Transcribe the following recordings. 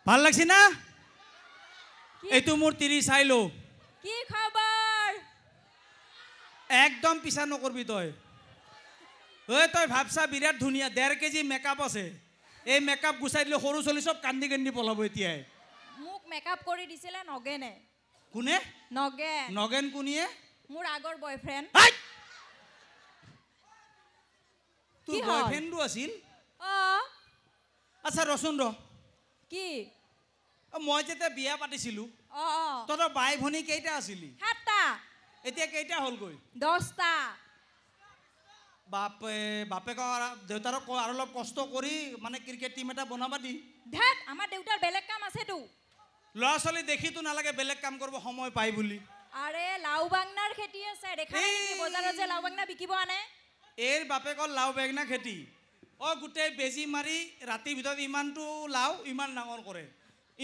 ভাল লাগছি না এইটো মোৰ 30 চাইলো কি খবৰ একদম পিছা নকৰবি তই তই ভাবছা বিৰাট ধুনীয়া 1.5 কেজি মেকআপ আছে এই মেকআপ গুছাই দিলে সৰু চলি সব কান্দি কান্দি পলাব এতিয়াই মোক মেকআপ কৰি দিছিলে নগেনে কোনে নগেন নগেন কোনিয়ে মোৰ আগৰ বয়ফ্ৰেণ্ড তোৰ বয়ফ্ৰেণ্ডো আছিল আচ্ছা ৰচোন ৰ কি মই যেতিয়া বিয়া পাতিছিলো তহঁতৰ বাই ভনী কেইটা আছিলি 7টা এতিয়া কেইটা হ'লগৈ 10টা বাপেকৰ দেউতাৰক আৰু অলপ কষ্ট কৰি মানে ক্ৰিকেট টিম এটা বনাবা দি ধেত আমাৰ দেউতাৰ বেলেগ কাম আছেতো ল'ৰা ছোৱালী দেখিতো নালাগে বেলেগ কাম কৰিব সময় পাই বুলি আৰে লাউ বাংনাৰ খেতি আছে দেখা নাই নেকি বজাৰত যে লাউ বাংনা বিকিব আনে এৰ বাপেকৰ লাউ বেঙনা খেতি গোটেই বেজি মাৰি ৰাতিৰ ভিতৰত ইমানটো লাউ ইমান ডাঙৰ কৰে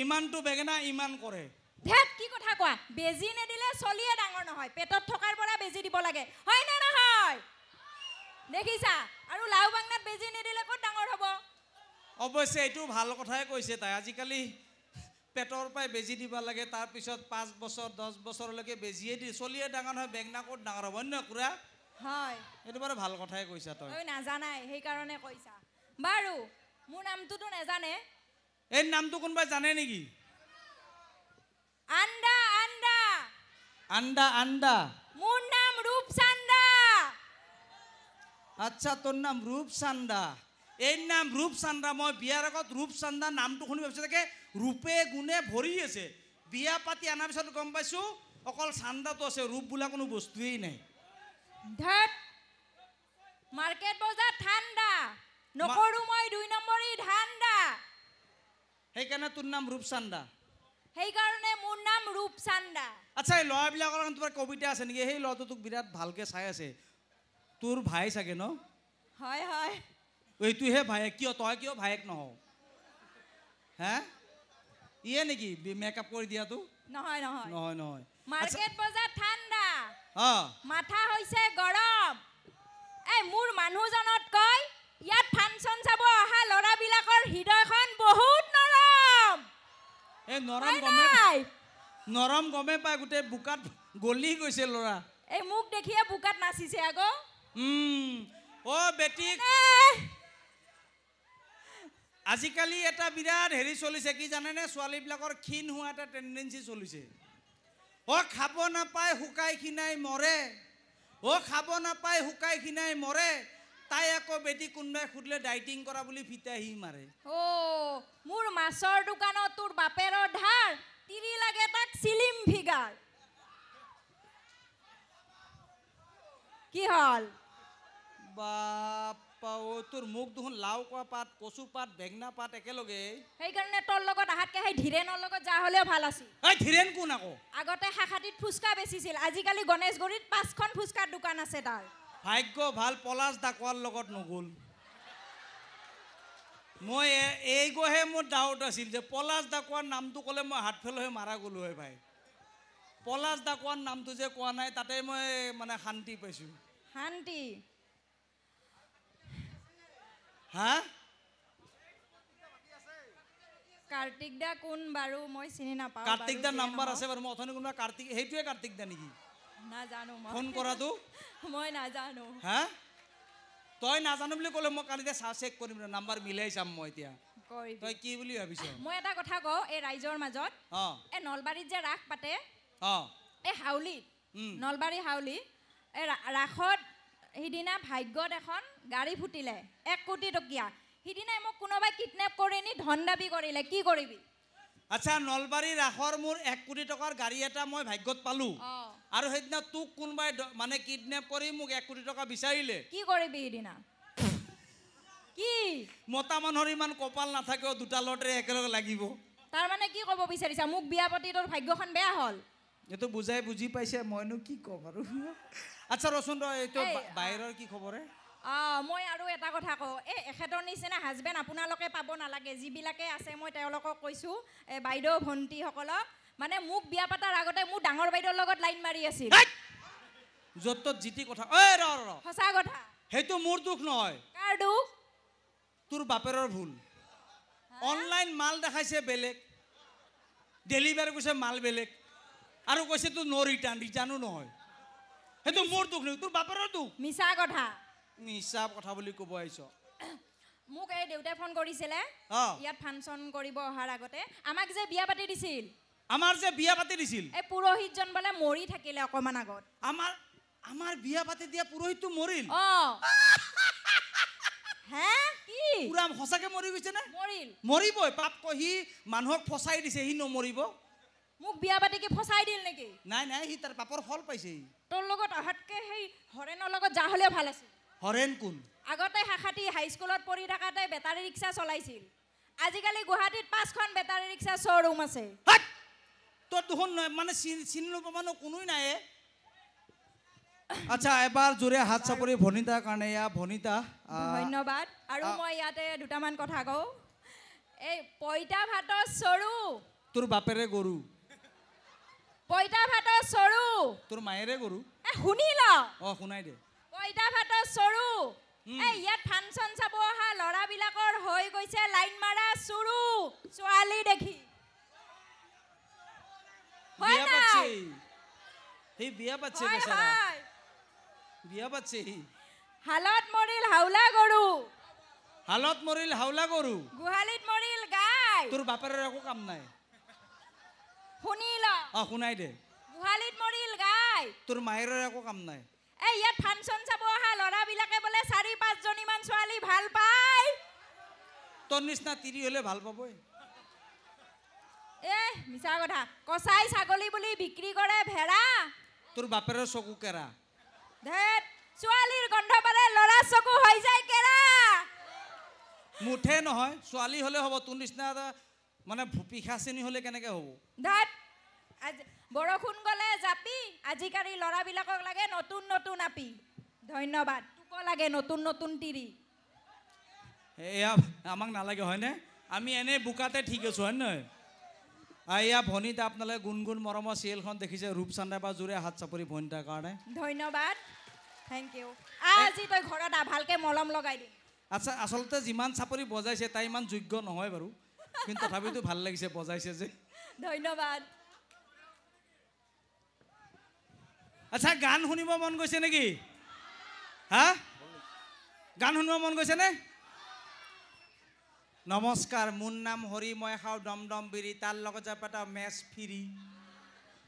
ইমানটো বেঙনা ইমান কৰে ধেত কি কথা কোৱা বেজি নেদিলে চলিয়ে ডাঙৰ নহয় পেটত থকাৰ পৰা বেজি দিব লাগে হয় নে নহয় দেখিছা আৰু লাউ বাংনাত বেজি নেদিলে ক'ত ডাঙৰ হ'ব অৱশ্যে এইটো ভাল কথাই কৈছে তাই আজিকালি পেটৰ পৰাই বেজি দিব লাগে তাৰপিছত 5 বছৰ 10 বছৰলৈকে বেজিয়ে দি চলিয়ে ডাঙৰ হয় বেঙনা ক'ত ডাঙৰ হ'ব ন খুৰা হয় এইটো বাৰু ভাল কথাই কৈছা তই নাজানাই সেইকাৰণে কৈছা বাৰু মোৰ নামটোতো নাজানে এই নামটো কোনোবাই জানে নেকি আণ্ডা আণ্ডা আণ্ডা আণ্ডা মোৰ নাম ৰূপচান্দা আচ্ছা তোৰ নাম ৰূপচান্দা এই নাম ৰূপচান্দা মই বিয়াৰ আগত ৰূপচান্দা নামটো শুনি ভাবিছোঁ তাকে ৰূপে গুণে ভৰি আছে বিয়া পাতি অনাৰ পিছত গম পাইছোঁ অকল চান্দাটো আছে ৰূপ বোলা কোনো বস্তুৱেই নাই ধেত মাৰ্কেট বজাৰ ঠাণ্ডা নকৰো মই 2 নম্বৰী ধান্দা সেইকাৰণে তোৰ নাম ৰূপচান্দা সেইকাৰণে মোৰ নাম ৰূপচান্দা আচ্ছা এই ল'ৰাবিলাকৰ কাৰণে তোমাৰ কবিতা আছে নেকি সেই ল'ৰাটো তোক বিৰাট ভালকৈ চাই আছে তোৰ ভাই চাগে ন হয় হয় এইটোহে ভায়েক কিয় তই কিয় ভায়েক নহও হে ইয়ে নেকি মেকআপ কৰি দিয়াটো নহয় নহয় নহয় নহয় মাৰ্কেট বজাৰ ঠাণ্ডা মাথা হৈছে গৰম এই মোৰ মানুহজনত কয় ইয়াত ফাংচন চাব অহা ল'ৰাবিলাকৰ হৃদয়খন বহুত নৰম এই নৰম গমে পাই গোটেই বোকাত গলি গৈছে ল'ৰা এই মোক দেখিয়ে বোকাত নাচিছে আকৌ বেটি আজিকালি এটা বিৰাট হেৰি চলিছে কি জানেনে ছোৱালীবিলাকৰ ক্ষীণ হোৱা এটা টেণ্ডেঞ্চি চলিছে খাব নাপায় শুকাই খিনাই মৰে খাব নাপায় শুকাই খিনাই মৰে তাই আকৌ বেটি কোনোবাই সুধিলে ডাইটিং কৰা বুলি ফিতাহি মাৰে মোৰ মাছৰ দোকানত তোৰ বাপেৰৰ ধাৰ তিৰি লাগে তাক চিলিম ফিগাৰ কি হল বাপা তোৰ মুখ দেখোন লাও কোৱা পাত কচু পাত বেঙনা পাত একেলগে সেইকাৰণে তোৰ লগত আহাতকে সেই ধীৰেণৰ লগত যা হ'লেও ভাল আছিল ধীৰেণ কোন আকৌ আগতে শাখাটিত ফুচকা বেচিছিল আজিকালি গণেশগুৰিত 5খন ফুচকাৰ দোকান আছে তাৰ ভাগ্য ভাল পলাশ ডাকোৱাৰ লগত নগ'ল মই এইগহে মোৰ ডাউট আছিল যে পলাশ ডাকোৱাৰ নামটো ক'লে মই হাত ফেল হৈ মাৰা গ'লো হয় ভাই পলাশ ডাকোৱাৰ নামটো যে কোৱা নাই তাতে মই মানে শান্তি পাইছোঁ শান্তি হা কাৰ্তিক দা কোন বাৰু মই চিনি নাপাওঁ কাৰ্তিক দাৰ নাম্বাৰ আছে বাৰু মই অথনি কোনোবা কাৰ্তিক সেইটোৱে কাৰ্তিক দা নেকি নাজানো মই ফোন কৰাটো মই নাজানো হা তই নাজানো বুলি ক'লে মই কালি চেক কৰিম নাম্বাৰ মিলাই চাম মই এতিয়া তই কি বুলি ভাবিছ মই এটা কথা কওঁ এই ৰাইজৰ মাজত এই নলবাৰীত যে ৰাস পাতে এই হাউলিত নলবাৰী হাউলি এই ৰাসত সিদিনা ভাগ্যত এখন গাড়ী ফুটিলে 1 কোটি টকীয়া সিদিনাই মোক কোনোবাই কিডনেপ কৰি নি ধন দাবী কৰিলে কি কৰিবি আচ্ছা নলবাৰী ৰাসৰ মোৰ 1 কোটি টকাৰ গাড়ী এটা মই ভাগ্যত পালোঁ আৰু সেইদিনা তোক কোনোবাই মানে কিডনেপ কৰি মোক 1 কোটি টকা বিচাৰিলে কি কৰিবি সিদিনা কি মতা মানুহৰ ইমান কপাল নাথাকেও দুটা লটাৰী একেলগে লাগিব তাৰ মানে কি ক'ব বিচাৰিছা মোক বিয়া পাতি তোৰ ভাগ্যখন বেয়া হ'ল এইটো বুজাই বুজি পাইছে মইনো কি ক'ম আৰু আচ্ছা ৰচোন এইটো বাহিৰৰ কি খবৰে মই আৰু এটা কথা কওঁ এই এখেতৰ নিচিনা হাজবেণ্ড আপোনালোকে পাব নালাগে যিবিলাকে আছে মই তেওঁলোকক কৈছোঁ বাইদেউ ভণ্টিসকলক মানে মোক বিয়া পাতাৰ আগতে মোৰ ডাঙৰ বাইদেউৰ লগত লাইন মাৰি আছিল য'ত জিতি কথা সঁচা কথা সেইটো মোৰ দুখ নহয় কাৰ দুখ তোৰ বাপেৰৰ ভুল অনলাইন মাল দেখাইছে বেলেগ ডেলিভাৰী কৈছে মাল বেলেগ আৰু কৈছে তোৰ নো ৰিটাৰ্ণো নহয় সেইটো মোৰ দুখ নহয় তোৰ বাপেৰৰ দুখ মিছা কথা বুলি ক'ব আহিছ মোক এই দেউতাই ফোন কৰিছিলে ইয়াত ফাংচন কৰিব অহাৰ আগতে আমাক যে বিয়া পাতি দিছিল এই পুৰোহিতজন বোলে মৰি থাকিলে অকমান আগত আমাৰ বিয়া পাতি দিয়া পুৰোহিতটো মৰিল হে কি পুৰা সঁচাকে মৰি গৈছে নে মৰিবই পাপ কহি মানুহক ফসাই দিছে হি নমৰিব মোক বিয়া পাতি কি ফসাই দিল নেকি নাই হি তাৰ পাপৰ ফল পাইছে তোৰ লগত অহাতকে সেই হৰেনৰ লগত যা হলেও ভাল আছিল হৰেন কোন আগতে হাখাটি হাই স্কুলত পঢ়ি থাকাতে বেটাৰী ৰিক্সা চলাইছিল আজিকালি গুৱাহাটীত 5খন বেটাৰী ৰিক্সা শ্ব'ৰুম আছে তোৰ দুখন মানে চিনি নোপোৱা মানুহ কোনোই নাই আচ্ছা এবাৰ জোৰে হাত চাপৰি ভনিতাৰ কাৰণে ভনিতা ধন্যবাদ আৰু মই ইয়াতে দুটামান কথা কওঁ এই পইতা ভাতৰ চৰু তোৰ বাপেৰে গৰু পইতা ভাতৰ চৰু তোৰ মায়েৰে গৰু শুনি ল শুনাই দে পইতা ভাতৰ চৰু ইয়াত ফাংচন চাব অহা ল'ৰাবিলাকৰ হৈ গৈছে লাইন মাৰা চুৰু ছোৱালী দেখি বিয়া পাতিছে হালত মৰিল হাউলা গৰু গোহালিত মৰিল গাই তোৰ বাপেৰৰ একো কাম নাই শুনি ল শুনাই দে গোহালিত মৰিল গাই তোৰ মায়েৰৰ একো কাম নাই ইয়াত ফাংচন চাব অহা ল'ৰাবিলাকে বোলে 4-5 জনীমান ছোৱালী ভাল পায় তোৰ নিচিনা তিৰি হলে ভাল পাবই মিছা কথা কচাই ছাগলী বুলি বিক্ৰী কৰে ভেড়া তোৰ বাপেৰৰ চকু কেৰা ধেত ছোৱালীৰ গন্ধ পালে ল'ৰা চকু হৈ যায় কেৰা মুঠে নহয় ছোৱালী হলে হ'ব তোৰ নিচিনা মানে পিখাচিনী হলে কেনেকে হ'ব ধেত বৰষুণ গলে জাপি আজিকালি ল'ৰাবিলাকক লাগে নতুন আপি ধন্যবাদ তোক লাগে নতুন তিৰি এয়া আমাক নালাগে হয়নে আমি এনে বোকাতে ঠিক আছো হয় নহয় ভনিতা আপোনালোকে গুণগুণ মৰমৰ চিৰিয়েলখন দেখিছে ৰূপচান্দা বা জোৰে হাত চাপৰি ভনিতাৰ কাৰণে ধন্যবাদ থেংক ইউ আজি তই ঘৰত ভালকে মলম লগাই দিম আচ্ছা আচলতে যিমান চাপৰি বজাইছে তাই ইমান যোগ্য নহয় বাৰু কিন্তু তথাপিতো ভাল লাগিছে বজাইছে যে ধন্যবাদ আচ্ছা গান শুনিব মন গৈছে নেকি গান শুনিব মন গৈছে নে নমস্কাৰ মোৰ নাম হৰি মই খাওঁ দম বিৰি তাৰ লগত যাব এটা মেচ ফিৰি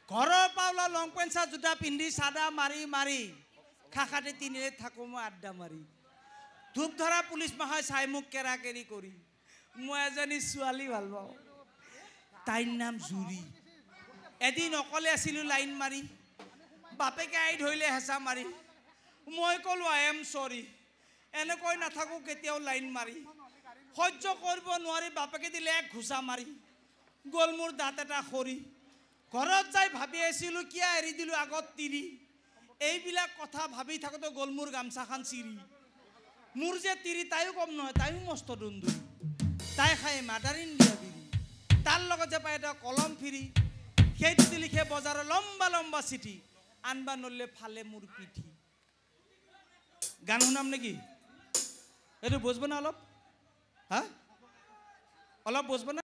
ঘৰৰ পাওলা লং পেণ্ট চাৰ্ট জোতা পিন্ধি চাদা মাৰি খাখাতে তিনিৰে থাকোঁ মই আড্ডা মাৰি ধূপ ধৰা পুলিচ মাহাই চাই মোক কেৰা কেৰি কৰি মই এজনী ছোৱালী ভাল পাওঁ তাইৰ নাম জুৰি এদিন অকলে আছিলোঁ লাইন মাৰি বাপেকে আহি ধৰিলে হেঁচা মাৰি মই ক'লোঁ আই এম চৰি এনেকৈ নাথাকোঁ কেতিয়াও লাইন মাৰি সহ্য কৰিব নোৱাৰি বাপেকে দিলে এক ঘোচা মাৰি গ'ল মোৰ দাঁত এটা সৰি ঘৰত যাই ভাবি আছিলোঁ কিয় এৰি দিলোঁ আগত তিৰি এইবিলাক কথা ভাবি থাকোঁতে গ'ল মোৰ গামচাখন চিৰি মোৰ যে তিৰি তাইও কম নহয় তাইও মস্ত দন্দুৰি তাই খাই মাদাৰ ইণ্ডিয়া বিৰি তাৰ লগত যে পাই এটা কলম ফিৰি সেইটো দি লিখে বজাৰৰ লম্বা চিঠি আনবা নলে ফালে মোৰ পিঠি গান শুনাম নেকি এইটো বুজব না অলপ অলপ বুজব না